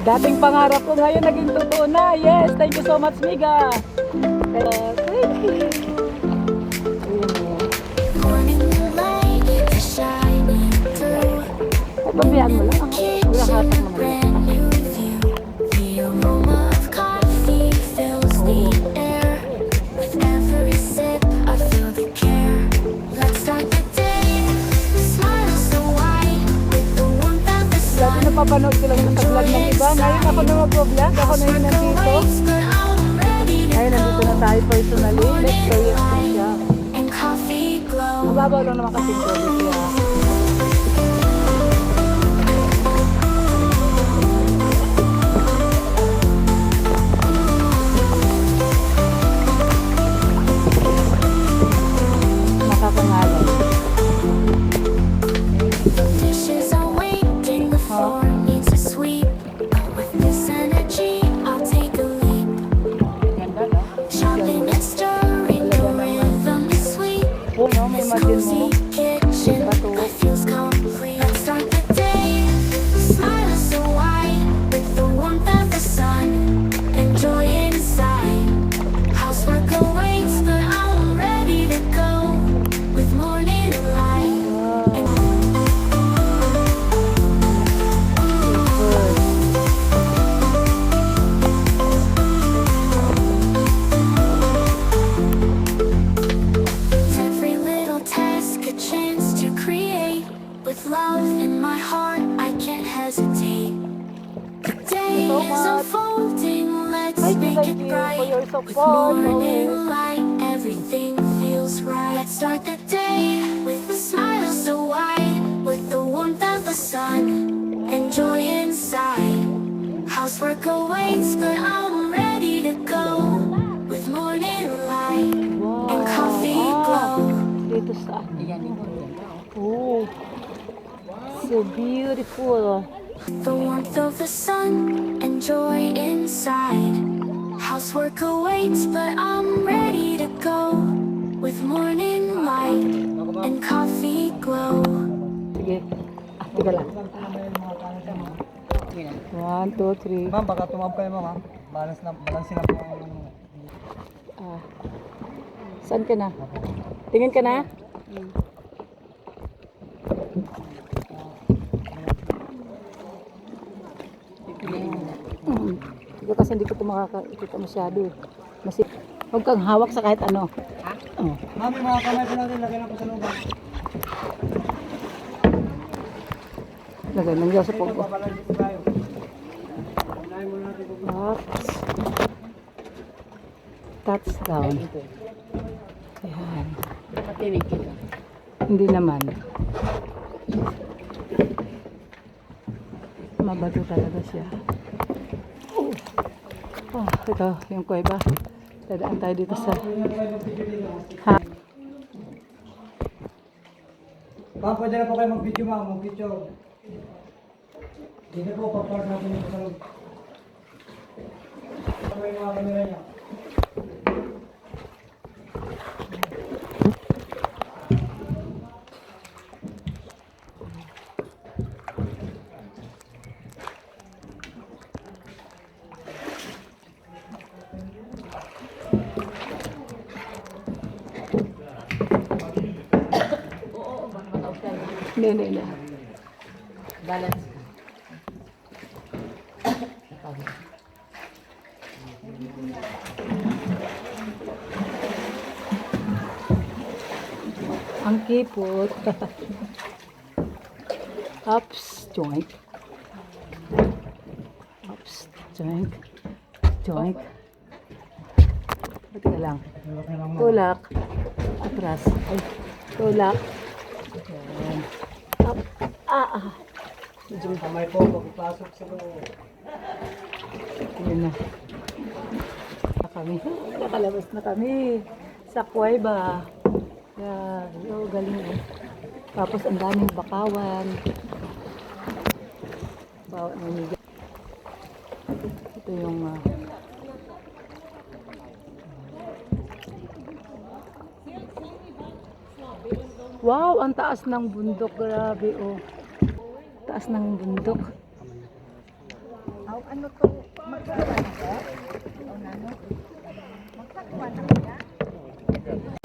Dating pangarap ko ngayon naging totoo na. Yes, thank you so much, Miga. Thank you. Pabayaan mo lang. Walang hatak mo lang. Napapanood ko lang sa vlog ng iba. Ngayon ako na mag-vlog. Ako na yung nandito. Ngayon nandito na tayo personally. Let's show you siya. Mababaw lang naman kasi yung quality. Nakakangalan. Imagine mo, bato. Love in my heart, I can't hesitate. The day is unfolding, let's make it bright. With morning light, everything feels right. Let's start the day with a smile so wide, with the warmth of the sun and joy inside. Housework awaits, but I'm ready to go. With morning light and coffee glow. Dito sa oh. So beautiful. The warmth of the sun and joy inside. Housework awaits, but I'm ready to go. With morning light and coffee glow. Sige. Tiga lang. 1, 2, 3. Ma'am, baka tumawag kayo ma'am. Balance na po ang... Saan ka na? Tingin ka na? Ito kasi hindi ko ito makakita masyado. Huwag kang hawak sa kahit ano. Ha? Oh. Ma'am, yung mga kamay po natin, lagyan na po sa looban. Lagay, nandiyaw sa pogo. Touchdown. Ayan. Hindi naman. Mabato talaga siya. Oh, ito yung kuweba. Dadaan tayo dito sa Ma'am, pwede na po kayo mag-video ma'am, mag-picture. Hindi po, pa-part natin yung sa loob. Ano yung mga kamera niya? Hindi. Balance. Ang kipot. Ups, joink. Ups, joink. Joink. Pati ka lang. Tulak. Atras. Ay, tulak. Ayan. Up. Medyo kamay po, pagpasok sa loob. Ayan na. Nakalabas na kami. Sa kuweba. Yan. Oh, galing eh. Tapos ang daming bakawan. Bawat naniga. Ito yung wow, ang taas ng bundok. Grabe, oh. Taas ng bundok. ano to, magkakaroon ko? O nano? Magkakaroon na kaya?